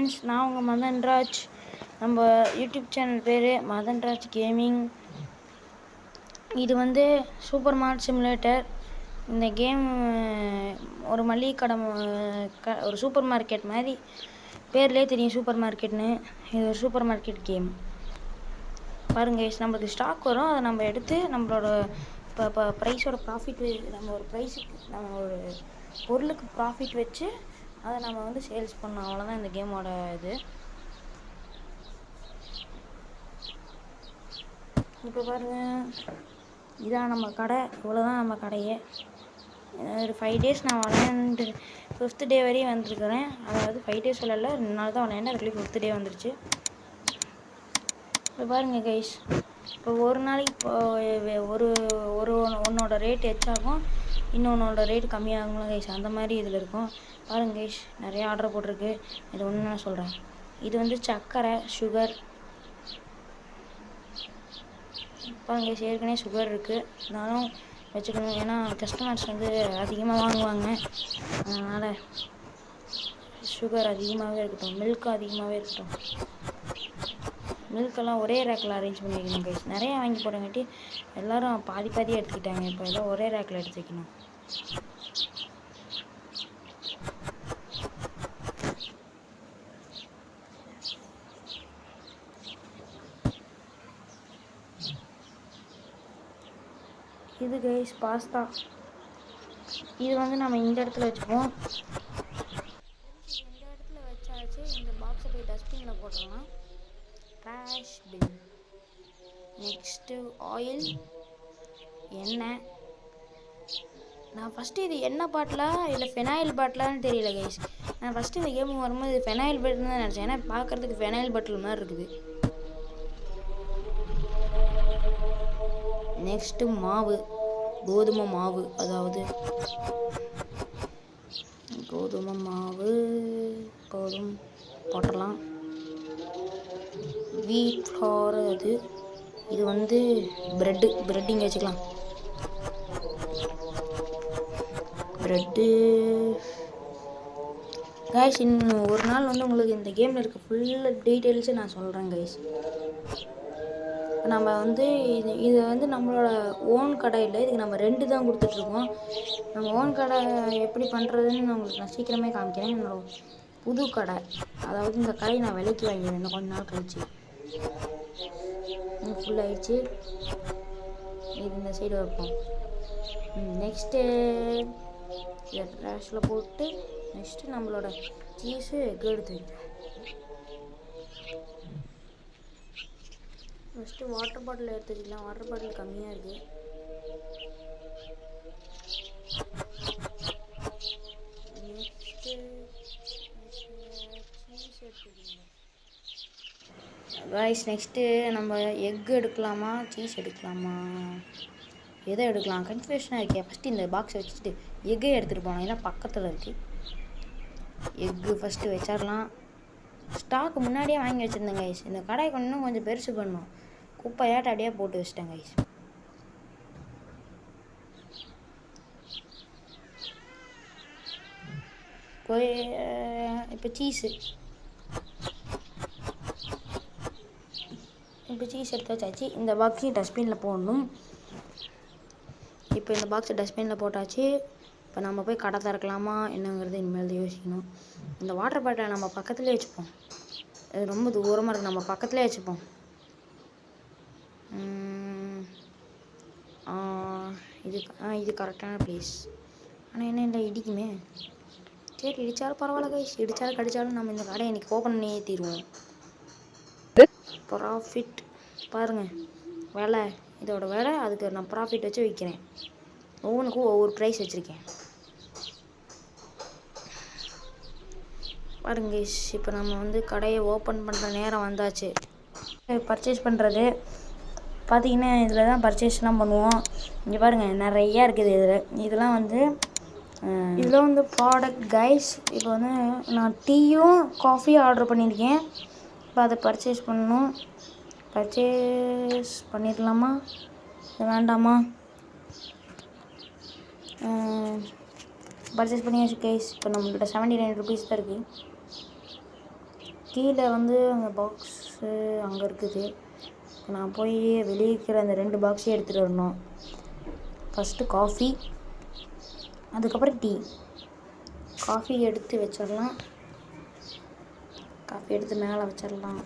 Friends, நான் உங்கள் மதன்ராஜ். நம்ம யூடியூப் சேனல் பேர் மதன்ராஜ் கேமிங். இது வந்து சூப்பர் மார்ட் சிமுலேட்டர். இந்த கேம் ஒரு மளிகை கடை, ஒரு சூப்பர் மார்க்கெட் மாதிரி பேர்லேயே தெரியும் சூப்பர் மார்க்கெட்னு. இது ஒரு சூப்பர் மார்க்கெட் கேம். பாருங்க, நம்மளுக்கு ஸ்டாக் வரும், அதை நம்ம எடுத்து நம்மளோட இப்போ ப்ரைஸோட ப்ராஃபிட், நம்ம ஒரு ப்ரைஸுக்கு, நம்ம ஒரு பொருளுக்கு ப்ராஃபிட் வச்சு அதை நம்ம வந்து சேல்ஸ் பண்ணோம். அவ்வளோதான் இந்த கேமோட இது. இப்போ பாருங்கள், இதான் நம்ம கடை. இவ்வளோதான் நம்ம கடையே. ஒரு 5 days நான் விளையாண்டு 5th day வரையும் வந்துருக்கிறேன். அதாவது 5 days விளையாடல, 2 நாள் தான் விளையாண்டேன். அதுக்குள்ளே 5th day வந்துருச்சு. இப்போ பாருங்கள் கைஸ், இப்போ ஒரு நாளைக்கு இப்போ ஒன்னோட ரேட் எச்சாகும், இன்னொன்னோட ரேட் கம்மியாகுங்களா கைஸ், அந்த மாதிரி இதில் இருக்கும். பாருங்கள் கைஸ், நிறைய ஆர்டர் போட்டிருக்கு. இது ஒன்று நான் சொல்கிறேன். இது வந்து சர்க்கரை, சுகர். பாருங்க கைஸ், ஏற்கனவே சுகர் இருக்குது, இருந்தாலும் வச்சுக்கணும். ஏன்னா கஸ்டமர்ஸ் வந்து அதிகமாக வாங்குவாங்க, அதனால் சுகர் அதிகமாகவே இருக்கட்டும், மில்க் அதிகமாகவே இருக்கட்டும். மில்கெல்லாம் ஒரே ரேக்கில் அரேஞ்ச் பண்ணி வைக்கணும் கைஸ். நிறையா வாங்கி போட்டங்காட்டி எல்லோரும் பாதி எடுத்துக்கிட்டாங்க. இப்போ எல்லாம் ஒரே ரேக்கில் எடுத்து வைக்கணும். இது கைஸ் பாஸ்தா. இது வந்து நம்ம இந்த இடத்துல வச்சுப்போம். இந்த இடத்துல வச்சாச்சு. இந்த பாக்ஸை போய் டஸ்ட்பினில் போட்டுடலாம். ட்ராஷ் பின். நெக்ஸ்ட்டு ஆயில், எண்ணெய். நான் ஃபஸ்ட்டு இது எண்ணெய் பாட்டிலா இல்லை ஃபெனாயில் பாட்டிலான்னு தெரியல கைஸ். நான் ஃபஸ்ட்டு இந்த கேமுக்கு வரும்போது இது ஃபெனாயில் பாட்டில் தான் நினச்சேன். ஏன்னா பார்க்குறதுக்கு ஃபெனாயில் பாட்டில் மாதிரி இருக்குது. நெக்ஸ்ட்டு மாவு, கோதுமை மாவு. அதாவது கோதுமை மாவு போதும், போட்டுடலாம். வீட் ஃப்ளார். இது வந்து ப்ரெட் இங்கே வச்சுக்கலாம். ப்ரெட்டு கைஸ், இன்னும் ஒரு நாள் வந்து உங்களுக்கு இந்த கேமில் இருக்க ஃபுல் டீட்டெயில்ஸு நான் சொல்கிறேன் கைஸ். நம்ம வந்து இது வந்து நம்மளோட ஓன் கடை இல்லை, இதுக்கு நம்ம 2 தான் கொடுத்துட்ருக்கோம். நம்ம ஓன் கடை எப்படி பண்ணுறதுன்னு நான் சீக்கிரமே காமிக்கிறேன். என்னோட புது கடை, அதாவது இந்த கடை நான் விலைக்கு வாங்கிடுவேன் இன்னும் கொஞ்ச நாள் கழிச்சு. ஃபுல் ஆயிடுச்சு. இது இந்த சைடு வைப்போம். நெக்ஸ்ட்டு இதை ட்ராஷில் போட்டு நெக்ஸ்ட்டு நம்மளோட சீஸு எக் எடுத்து வைப்போம். ஃபஸ்ட்டு வாட்டர் பாட்டில் எடுத்து வச்சுக்கலாம். வாட்டர் பாட்டில் கம்மியாக இருக்குது. நெக்ஸ்ட்டு சீஸ் எடுத்துக்கலாம் கைஸ். நெக்ஸ்ட்டு நம்ம எக் எடுக்கலாமா சீஸ் எடுக்கலாமா, எதை எடுக்கலாம் கன்ஃபியூஷனாக இருக்கே. ஃபஸ்ட்டு இந்த பாக்ஸை வச்சுட்டு எக்கே எடுத்துகிட்டு போனோம், ஏன்னா பக்கத்தில் இருக்குது. எக்கு ஃபஸ்ட்டு வச்சிடலாம். ஸ்டாக் முன்னாடியே வாங்கி வச்சுருந்தேன் கைஸ். இந்த கடை இன்னும் கொஞ்சம் பெருசு பண்ணணும். குப்பையாட்ட அப்படியே போட்டு வச்சிட்டேன் கைஸ். இப்போ சீஸ் எடுத்து வச்சாச்சு. இந்த பாக்ஸையும் டஸ்ட்பினில் போடணும். இப்போ இந்த பாக்ஸை டஸ்ட்பினில் போட்டாச்சு. இப்போ நம்ம போய் கடை திறக்கலாமா என்னங்கிறது இனிமேல் தான் யோசிக்கணும். இந்த வாட்டர் பாட்டிலை நம்ம பக்கத்துலேயே வச்சுப்போம். அது ரொம்ப தூரமாக இருக்குது, நம்ம பக்கத்துலேயே வச்சுப்போம். இது கரெக்டான ப்ளேஸ். ஆனால் என்ன இல்லை, இடிக்குமே. சரி, இடித்தாலும் பரவாயில்ல கைஸ். இடித்தாலும் கடித்தாலும் நம்ம இந்த கடையை இன்றைக்கி ஓப்பன் பண்ணியே தீருவோம். ப்ராஃபிட் பாருங்கள், விலை இதோட விலை, அதுக்கு நான் ப்ராஃபிட் வச்சு விற்கிறேன். ஒவ்வொன்றுக்கும் ஒவ்வொரு ப்ரைஸ் வச்சுருக்கேன் பாருங்க கைஸ். இப்போ நம்ம வந்து கடையை ஓப்பன் பண்ணுற நேரம் வந்தாச்சு. பர்ச்சேஸ் பண்ணுறது பார்த்திங்கன்னா இதில் தான் பர்ச்சேஸ்லாம் பண்ணுவோம். இங்கே பாருங்கள், நிறையா இருக்குது இதெல்லாம் வந்து ப்ராடக்ட் கைஸ். இப்போ வந்து நான் டீயும் காஃபியும் ஆர்டர் பண்ணியிருக்கேன். இப்போ அதை பர்ச்சேஸ் பண்ணணும். பர்ச்சேஸ் பண்ணிடலாமா வேண்டாமா? பர்ச்சேஸ் பண்ணியாச்சு கைஸ். இப்போ நம்மள்கிட்ட 79 rupees தான் இருக்குது. கீழே வந்து அந்த பாக்ஸு அங்கே இருக்குது. நான் போய் வெளியே இருக்கிற அந்த 2 பாக்ஸையும் எடுத்துகிட்டு வரணும். ஃபஸ்ட்டு காஃபி, அதுக்கப்புறம் டீ. காஃபி எடுத்து வச்சிடலாம். காஃபி எடுத்து மேலே வச்சிடலாம்.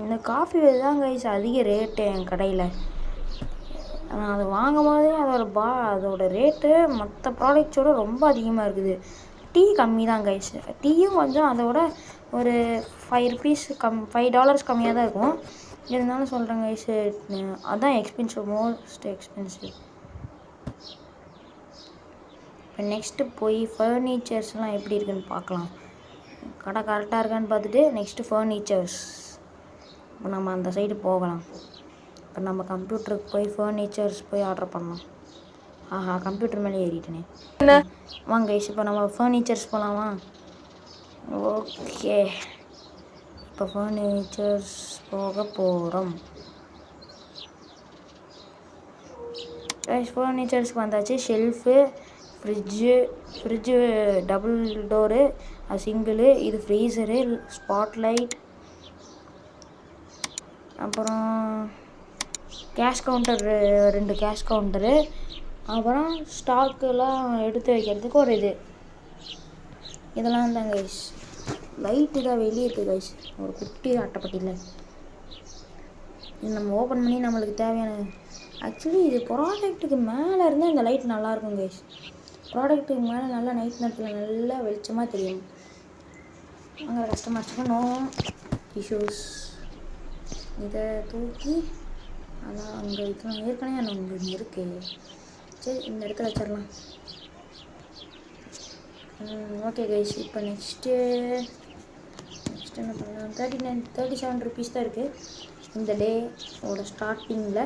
இந்த காஃபி தான் கைஸ் அதிக ரேட்டு என் கடையில். நான் அதை வாங்கும் போதே அதோட ரேட்டு மற்ற ப்ராடக்ட்ஸோட ரொம்ப அதிகமாக இருக்குது. டீ கம்மி தான் கைஸ். டீயும் கொஞ்சம் அதோட ஒரு $5 கம்மியாக தான் இருக்கும். இருந்தாலும் சொல்கிறேன் கைஸ், அதுதான் எக்ஸ்பென்சிவ், மோஸ்ட் எக்ஸ்பென்சிவ். இப்போ நெக்ஸ்ட்டு போய் ஃபர்னிச்சர்ஸ்லாம் எப்படி இருக்குன்னு பார்க்கலாம். கடை கரெக்டாக இருக்கான்னு பார்த்துட்டு நெக்ஸ்ட்டு ஃபர்னிச்சர்ஸ். இப்போ நம்ம அந்த சைடு போகலாம். இப்போ நம்ம கம்ப்யூட்டருக்கு போய் ஃபர்னிச்சர்ஸ் போய் ஆர்டர் பண்ணலாம். ஆஹா, கம்ப்யூட்டர் மேலே ஏறிட்டேனே. வாங்க கைஸ், இப்போ நம்ம ஃபர்னிச்சர்ஸ் போகலாமா? ஓகே, இப்போ ஃபர்னிச்சர்ஸ் போக போகிறோம். கைஸ், ஃபர்னிச்சர்ஸ்க்கு வந்தாச்சு. Shelf, fridge double door, single, இது ஃப்ரீசரு, ஸ்பாட்லைட், அப்புறம் கேஷ் கவுண்டர், 2 கேஷ் கவுண்டரு, அப்புறம் ஸ்டாக்கெல்லாம் எடுத்து வைக்கிறதுக்கு ஒரு இதெல்லாம் தான் கைஸ். லைட்டு தான் வெளியே இருக்குது கைஸ், ஒரு குட்டி அட்டைப்பட்டியில். இது நம்ம ஓப்பன் பண்ணி நம்மளுக்கு தேவையான, ஆக்சுவலி இது ப்ராடக்ட்டுக்கு மேலே இருந்தால் இந்த லைட் நல்லாயிருக்கும் கைஸ். ப்ராடக்ட்டுக்கு மேலே நல்லா நைட் நேரத்தில் நல்லா வெளிச்சமாக தெரியும். அங்கே கஸ்டமர்ஸுக்கு நோ இஷ்யூஸ். இதை தூக்கி அதான் அங்கே வைக்கலாம். ஏற்கனவே நான் உங்களுக்கு இருக்குது. சரி, இந்த இடத்துல வச்சிடலாம். ஓகே கைஸ், இப்போ நெக்ஸ்ட்டு என்ன பண்ணலாம்? 37 ருபீஸ் தான் இருக்குது இந்த டேவோட ஸ்டார்டிங்கில்.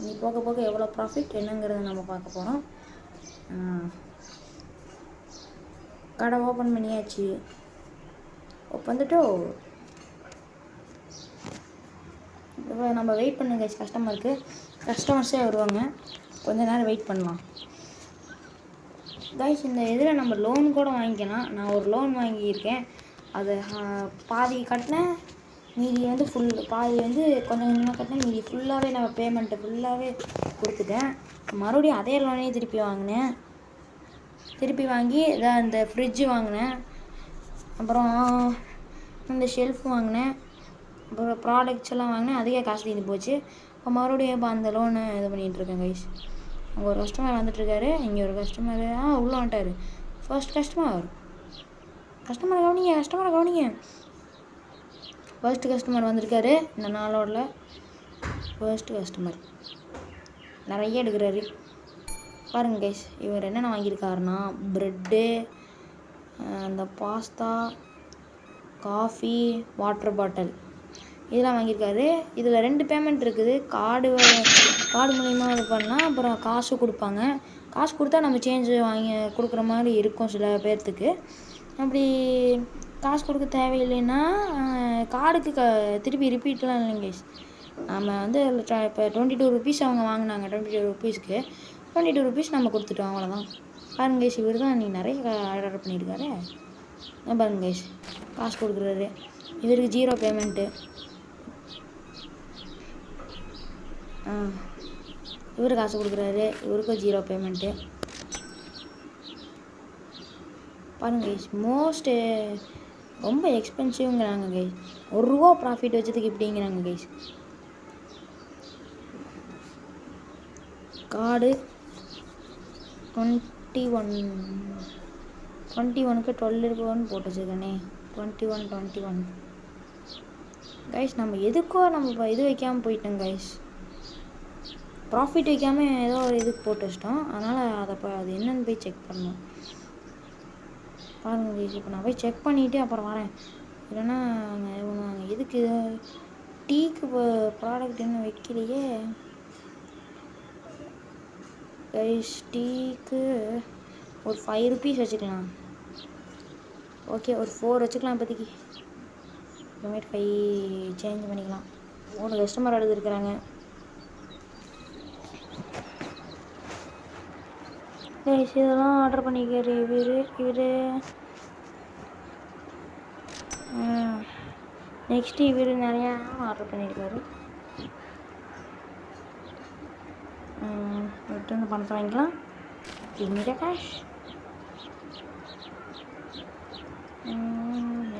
நீ போக போக எவ்வளோ ப்ராஃபிட் என்னங்கிறத நம்ம பார்க்க போகிறோம். கடை ஓப்பன் பண்ணியாச்சு. வந்துட்டு இப்போ நம்ம வெயிட் பண்ணுங்க கைஸ். கஸ்டமர்ஸே வருவாங்க, கொஞ்ச நேரம் வெயிட் பண்ணலாம் கைஸ். இந்த இதில் நம்ம லோன் கூட வாங்கிக்கலாம். நான் ஒரு லோன் வாங்கியிருக்கேன். அதை பாதி கட்டினேன், மீதி வந்து பாதி வந்து கொஞ்சம் கொஞ்சமாக கட்டினேன், மீதி ஃபுல்லாகவே நம்ம பேமெண்ட்டு ஃபுல்லாகவே கொடுத்துட்டேன். மறுபடியும் அதே லோனே திருப்பி வாங்கி இதான் இந்த ஃப்ரிட்ஜு வாங்கினேன், அப்புறம் இந்த ஷெல்ஃப் வாங்கினேன், அப்புறம் ப்ராடக்ட்ஸ் எல்லாம் வாங்கினேன். அதுக்கே காசு தீர்ந்து போச்சு. இப்போ மறுபடியும் இப்போ அந்த லோனு இது பண்ணிகிட்ருக்கேன் கைஸ். அங்கே ஒரு கஸ்டமர் வந்துட்டுருக்காரு, இங்கே ஒரு கஸ்டமர் உள்ளே வந்துட்டார். ஃபர்ஸ்ட் கஸ்டமர் கவனிங்க. ஃபர்ஸ்ட் கஸ்டமர் வந்திருக்காரு இந்த நாளோட. ஃபர்ஸ்ட் கஸ்டமர் நிறைய எடுக்கிறாரு பாருங்க கைஸ். இவர் என்னென்ன வாங்கியிருக்காருன்னா ப்ரெட்டு, அந்த பாஸ்தா, காஃபி, வாட்டர் பாட்டில் இதெல்லாம் வாங்கியிருக்காரு. இதில் 2 பேமெண்ட் இருக்குது. கார்டு மூலிமா இது பண்ணால் அப்புறம் காசு கொடுப்பாங்க. காசு கொடுத்தா நம்ம சேஞ்சு வாங்கி கொடுக்குற மாதிரி இருக்கும் சில பேர்த்துக்கு. அப்படி காசு கொடுக்க தேவையில்லைன்னா கார்டுக்கு திருப்பி ரிப்பீட்லாம் இல்லைங்க கைஸ். நம்ம வந்து இப்போ 22 ருபீஸ் அவங்க வாங்கினாங்க. 22 ருபீஸ்க்கு 22 ருபீஸ் நம்ம கொடுத்துட்டோம், அவ்வளோதான். பாருங்க கைஸ், இவர் தான் நீ நிறைய ஆர்டர் பண்ணியிருக்காரு. பாருங்க கைஸ், காசு கொடுக்குறாரு. இவருக்கு 0 பேமெண்ட்டு. இவரு காசு கொடுக்குறாரு, இவருக்கும் 0 பேமெண்ட்டு. பாருங்க கைஸ், ரொம்ப எக்ஸ்பென்சிவ்ங்கிறாங்க கைஸ். ₹1 ப்ராஃபிட் வச்சதுக்கு இப்படிங்கிறாங்க கைஸ். கார்டு 21க்கு 12 இருக்குன்னு போட்டு வச்சுருக்கேனே. 21 கைஸ். நம்ம எதுக்கோ நம்ம இது வைக்காமல் போயிட்டோம் கைஸ். ப்ராஃபிட் வைக்காமல் ஏதோ ஒரு இதுக்கு போட்டு வச்சிட்டோம். அதனால் அது என்னென்னு போய் செக் பண்ணணும். பாருங்க கைஸ், இப்போ நான் போய் செக் பண்ணிவிட்டு அப்புறம் வரேன். இல்லைன்னா எதுக்கு டீக்கு ப்ராடக்ட் இன்னும் வைக்கலையே கைஸ். டீக்கு ஒரு 5 ருபீஸ் வச்சுக்கலாம். ஓகே, ஒரு 4 வச்சுக்கலாம் இப்போதைக்கு. அப்புறமேட்டு 5 சேஞ்ச் பண்ணிக்கலாம். 3 கஸ்டமர் எடுத்துருக்குறாங்க கைஸ். இதெல்லாம் ஆர்டர் பண்ணிக்காரு இவர். நெக்ஸ்ட்டு இவர் நிறையா ஆர்டர் பண்ணியிருக்காரு. இவர்கிட்ட வந்து பணத்தை வாங்கிக்கலாம். கிவ்மி த கேஷ்.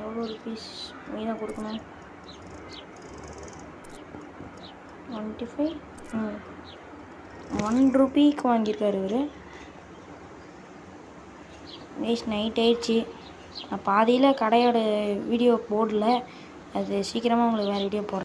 எவ்வளோ ருபீஸ் மீதான் கொடுக்கணும்? 25. 1 ரூபீக்கு வாங்கியிருக்காரு இவர். வேஸ்ட் நைட் ஆயிடுச்சு. நான் பாதியில் கடையோட வீடியோ போடல. அது சீக்கிரமாக உங்களுக்கு வேறு வீடியோ போடுறேன்.